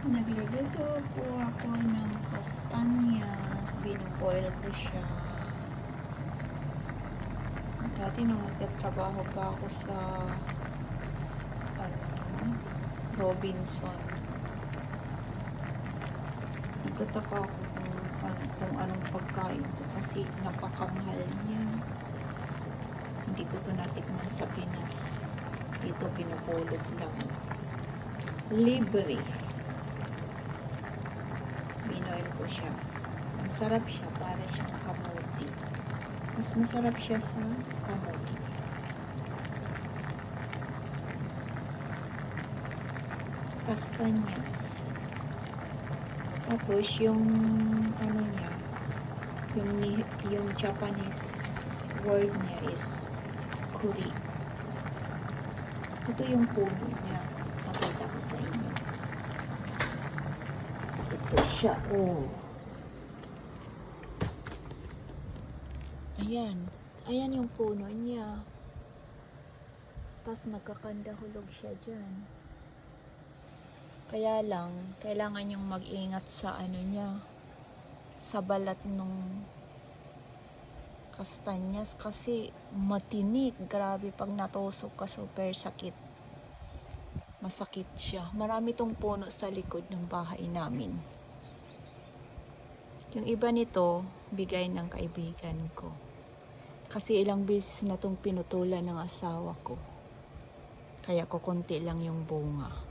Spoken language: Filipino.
Nagluluto po ako ng kastanyas. Binuboil ko siya. Dati nung nagtatrabaho pa ako sa Robinson, nagtataka ako kung anong pagkain to kasi napakamahal niya. Hindi ko to natikman sa Pinas. Ito pinupulot lang. Libre. Binoil ko siya. Masarap siya, para siyang kamuti. Mas masarap siya sa kamuti. Kastanyas. Tapos yung ano niya, yung Japanese word niya is kuri. Ito yung puno niya. Nakita ko sa inyo. Ito siya. Oh. Ayan. Ayan yung puno niya. Tapos nagkakandahulog siya dyan. Kaya lang, kailangan yung mag-ingat sa ano niya. Sa balat nung kastanyas kasi matinik. Grabe pag natusok ka, super sakit. Masakit siya. Marami tong puno sa likod ng bahay namin. Yung iba nito, bigay ng kaibigan ko. Kasi ilang beses na tong pinutulan ng asawa ko. Kaya kukunti lang yung bunga.